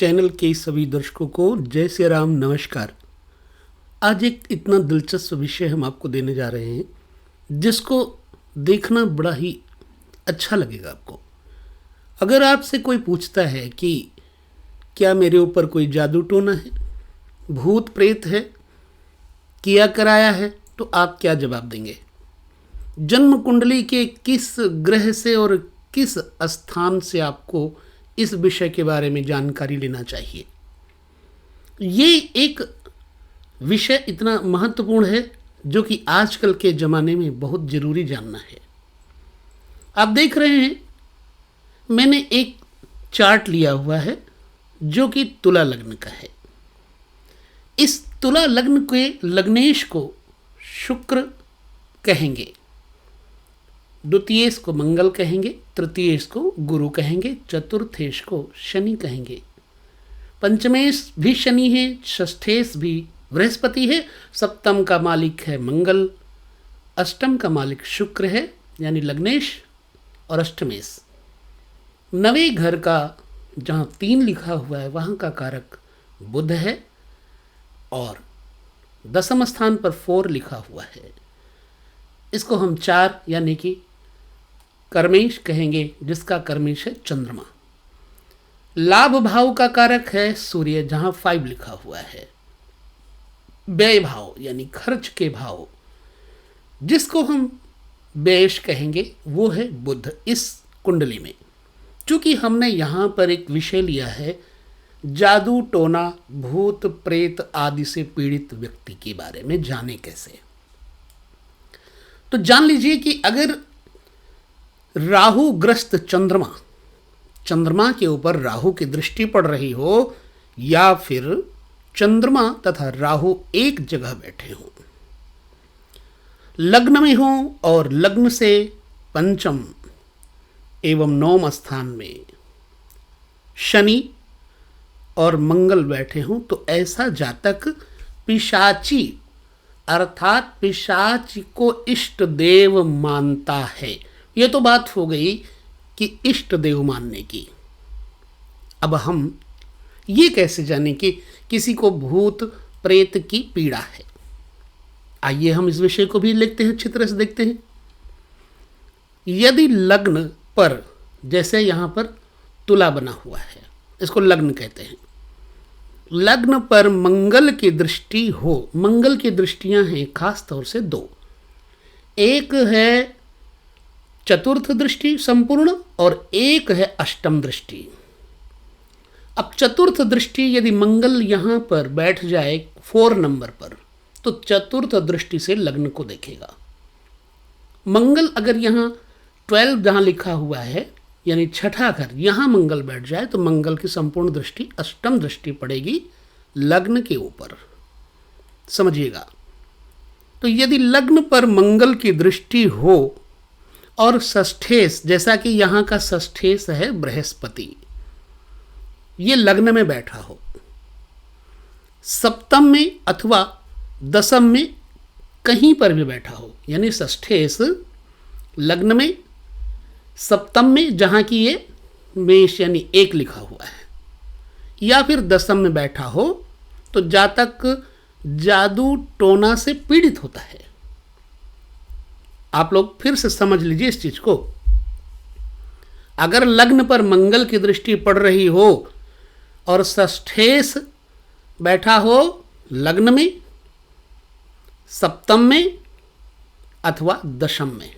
Channel के सभी दर्शकों को जय श्री राम, नमस्कार। आज एक इतना दिलचस्प विषय हम आपको देने जा रहे हैं जिसको देखना बड़ा ही अच्छा लगेगा आपको। अगर आपसे कोई पूछता है कि क्या मेरे ऊपर कोई जादू टोना है, भूत प्रेत है, किया कराया है, तो आप क्या जवाब देंगे? जन्म कुंडली के किस ग्रह से और किस स्थान से आपको इस विषय के बारे में जानकारी लेना चाहिए? ये एक विषय इतना महत्वपूर्ण है जो कि आजकल के ज़माने में बहुत ज़रूरी जानना है। आप देख रहे हैं, मैंने एक चार्ट लिया हुआ है जो कि तुला लग्न का है। इस तुला लग्न के लग्नेश को शुक्र कहेंगे, द्वितीयेश को मंगल कहेंगे, तृतीयेश को गुरु कहेंगे, चतुर्थेश को शनि कहेंगे, पंचमेश भी शनि है, षष्ठेश भी बृहस्पति है, सप्तम का मालिक है मंगल, अष्टम का मालिक शुक्र है यानी लग्नेश और अष्टमेश। नवे घर का जहाँ 3 लिखा हुआ है वहाँ का कारक बुध है और दसम स्थान पर 4 लिखा हुआ है। इसको हम 4 यानी कि कर्मेश कहेंगे, जिसका कर्मेश है चंद्रमा। लाभ भाव का कारक है सूर्य, जहां 5 लिखा हुआ है। व्यय भाव यानी खर्च के भाव, जिसको हम व्ययश कहेंगे, वो है बुध इस कुंडली में। चूंकि हमने यहां पर एक विषय लिया है जादू टोना, भूत प्रेत आदि से पीड़ित व्यक्ति के बारे में जाने कैसे, तो जान लीजिए कि अगर राहु ग्रस्त चंद्रमा के ऊपर राहु की दृष्टि पड़ रही हो या फिर चंद्रमा तथा राहु एक जगह बैठे हों, लग्न में हो और लग्न से पंचम एवं 9 स्थान में शनि और मंगल बैठे हों, तो ऐसा जातक पिशाची अर्थात पिशाच को इष्ट देव मानता है। ये तो बात हो गई कि इष्ट देव मानने की। अब हम ये कैसे जानें कि किसी को भूत प्रेत की पीड़ा है? आइए हम इस विषय को भी लिखते हैं, अच्छी तरह से देखते हैं। यदि लग्न पर, जैसे यहाँ पर तुला बना हुआ है, इसको लग्न कहते हैं, लग्न पर मंगल की दृष्टि हो, मंगल की दृष्टियां हैं खास तौर से 2। एक है चतुर्थ दृष्टि संपूर्ण और एक है अष्टम दृष्टि। अब चतुर्थ दृष्टि यदि मंगल यहां पर बैठ जाए 4 नंबर पर, तो चतुर्थ दृष्टि से लग्न को देखेगा। मंगल अगर यहां 12 जहां लिखा हुआ है यानी 6ठा घर, यहां मंगल बैठ जाए तो मंगल की संपूर्ण दृष्टि अष्टम दृष्टि पड़ेगी लग्न के ऊपर, समझिएगा। तो यदि लग्न पर मंगल की दृष्टि हो और षष्ठेश, जैसा कि यहां का षष्ठेश है बृहस्पति, ये लग्न में बैठा हो, सप्तम में अथवा दसम में कहीं पर भी बैठा हो, यानी षष्ठेश लग्न में, सप्तम में जहां की ये मेष यानी 1 लिखा हुआ है, या फिर दसम में बैठा हो, तो जातक जादू टोना से पीड़ित होता है। आप लोग फिर से समझ लीजिए इस चीज को। अगर लग्न पर मंगल की दृष्टि पड़ रही हो और षष्ठेश बैठा हो लग्न में, सप्तम में अथवा दशम में,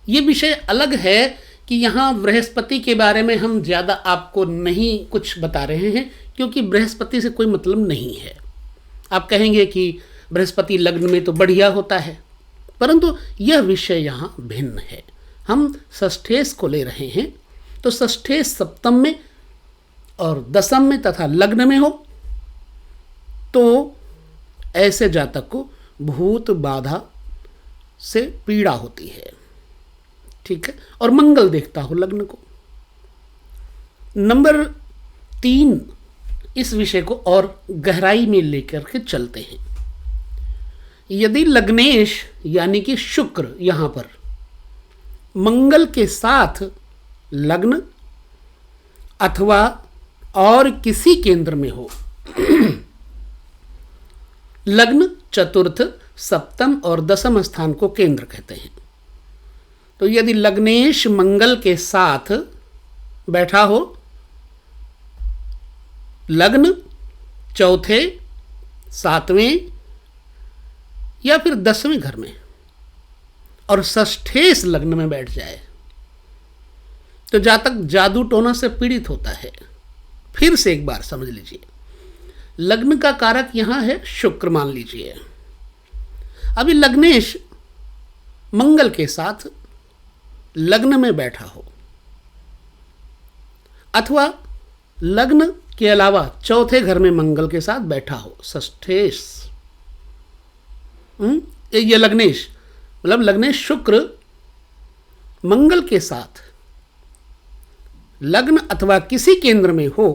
ये विषय अलग है कि यहाँ बृहस्पति के बारे में हम ज़्यादा आपको नहीं कुछ बता रहे हैं, क्योंकि बृहस्पति से कोई मतलब नहीं है। आप कहेंगे कि बृहस्पति लग्न में तो बढ़िया होता है, परंतु यह विषय यहाँ भिन्न है। हम षष्ठेश को ले रहे हैं, तो षष्ठेश सप्तम में और दसम में तथा लग्न में हो, तो ऐसे जातक को भूत बाधा से पीड़ा होती है, ठीक है, और मंगल देखता हो लग्न को। नंबर 3, इस विषय को और गहराई में लेकर के चलते हैं। यदि लग्नेश यानी कि शुक्र यहां पर मंगल के साथ लग्न अथवा और किसी केंद्र में हो। लग्न चतुर्थ, सप्तम और दसम स्थान को केंद्र कहते हैं। तो यदि लग्नेश मंगल के साथ बैठा हो, लग्न चौथे, सातवें या फिर 10वें घर में और षष्ठेश लग्न में बैठ जाए, तो जातक जादू टोना से पीड़ित होता है। फिर से एक बार समझ लीजिए, लग्न का कारक यहां है शुक्र, मान लीजिए। अभी लग्नेश मंगल के साथ लग्न में बैठा हो, अथवा लग्न के अलावा चौथे घर में मंगल के साथ बैठा हो, षष्ठेश। ये लग्नेश मतलब लग्नेश शुक्र मंगल के साथ लग्न अथवा किसी केंद्र में हो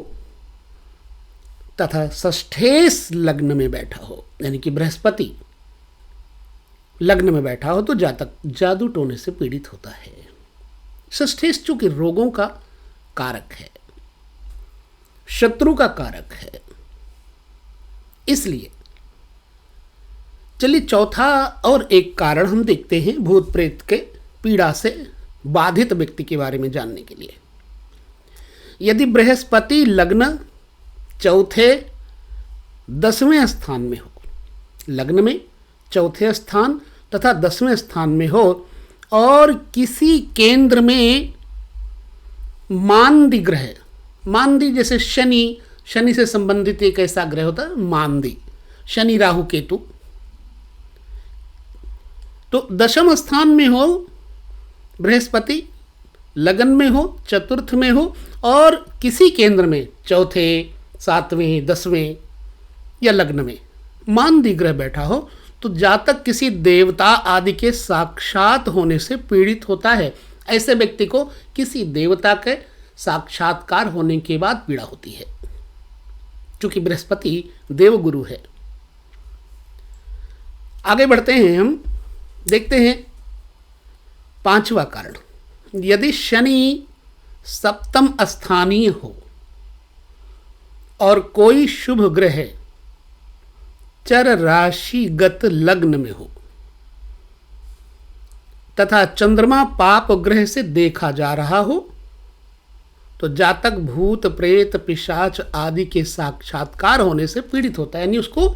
तथा षष्ठेश लग्न में बैठा हो, यानी कि बृहस्पति लग्न में बैठा हो, तो जातक जादू टोने से पीड़ित होता है। षष्ठेश चूंकि रोगों का कारक है, शत्रु का कारक है, इसलिए चलिए चौथा और एक कारण हम देखते हैं भूत प्रेत के पीड़ा से बाधित व्यक्ति के बारे में जानने के लिए। यदि बृहस्पति लग्न चौथे 10वें स्थान में हो, लग्न में चौथे स्थान तथा 10वें स्थान में हो, और किसी केंद्र में मांदी ग्रह, मांदी जैसे शनि, शनि से संबंधित एक ऐसा ग्रह होता है मांदी, शनि राहु केतु, तो दशम स्थान में हो बृहस्पति, लगन में हो, चतुर्थ में हो, और किसी केंद्र में चौथे, सातवें, 10वें या लग्न में मांदी ग्रह बैठा हो, तो जातक किसी देवता आदि के साक्षात होने से पीड़ित होता है। ऐसे व्यक्ति को किसी देवता के साक्षात्कार होने के बाद पीड़ा होती है, क्योंकि बृहस्पति देवगुरु है। आगे बढ़ते हैं, हम देखते हैं पांचवा कारण। यदि शनि सप्तम स्थानीय हो और कोई शुभ ग्रह चर राशिगत लग्न में हो तथा चंद्रमा पाप ग्रह से देखा जा रहा हो, तो जातक भूत प्रेत पिशाच आदि के साक्षात्कार होने से पीड़ित होता है, यानी उसको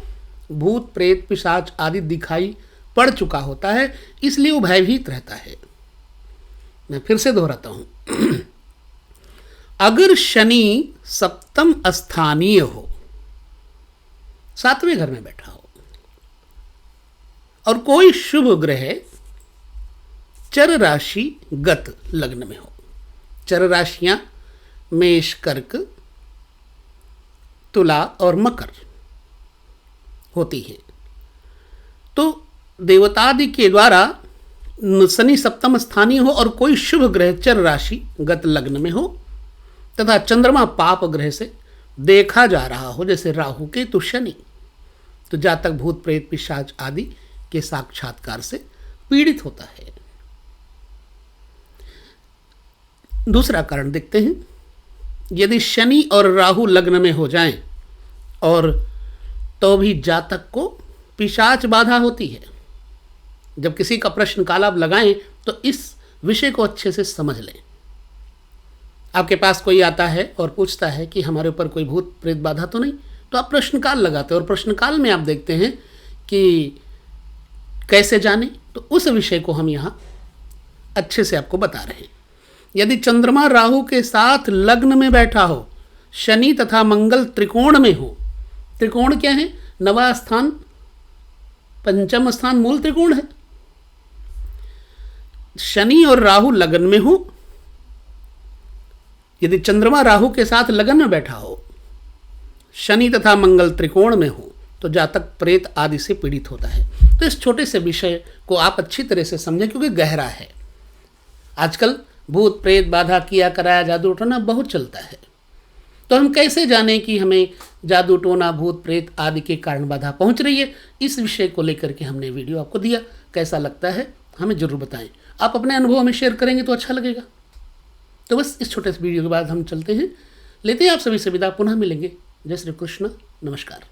भूत प्रेत पिशाच आदि दिखाई पड़ चुका होता है, इसलिए वो भयभीत रहता है। मैं फिर से दोहराता हूं, अगर शनि सप्तम स्थानीय हो, 7वें घर में बैठा हो, और कोई शुभ ग्रह चर राशि गत लग्न में हो, चर राशियां मेष, कर्क, तुला और मकर होती हैं, तो देवतादि के द्वारा शनि सप्तम स्थानीय हो और कोई शुभ ग्रह चर राशि गत लग्न में हो तथा चंद्रमा पाप ग्रह से देखा जा रहा हो, जैसे राहु केतु शनि, तो जातक भूत प्रेत पिशाच आदि के साक्षात्कार से पीड़ित होता है। दूसरा कारण देखते हैं, यदि शनि और राहु लग्न में हो जाएं और तो भी जातक को पिशाच बाधा होती है। जब किसी का प्रश्न काल आप लगाएं तो इस विषय को अच्छे से समझ लें। आपके पास कोई आता है और पूछता है कि हमारे ऊपर कोई भूत प्रेत बाधा तो नहीं, तो आप प्रश्न काल लगाते हैं और प्रश्न काल में आप देखते हैं कि कैसे जाने, तो उस विषय को हम यहाँ अच्छे से आपको बता रहे हैं। यदि चंद्रमा राहु के साथ लग्न में बैठा हो, शनि तथा मंगल त्रिकोण में हो, त्रिकोण क्या है? नवा स्थान, पंचम स्थान मूल त्रिकोण है। शनि और राहु लगन में हो, यदि चंद्रमा राहु के साथ लगन में बैठा हो, शनि तथा मंगल त्रिकोण में हो, तो जातक प्रेत आदि से पीड़ित होता है। तो इस छोटे से विषय को आप अच्छी तरह से समझें, क्योंकि गहरा है। आजकल भूत प्रेत बाधा किया कराया जादू टोना बहुत चलता है, तो हम कैसे जाने कि हमें जादू टोना भूत प्रेत आदि के कारण बाधा पहुंच रही है? इस विषय को लेकर के हमने वीडियो आपको दिया। कैसा लगता है हमें जरूर बताएं। आप अपने अनुभव हमें शेयर करेंगे तो अच्छा लगेगा। तो बस इस छोटे से वीडियो के बाद हम चलते हैं लेते हैं आप सभी से विदा, पुनः मिलेंगे। जय श्री कृष्ण, नमस्कार।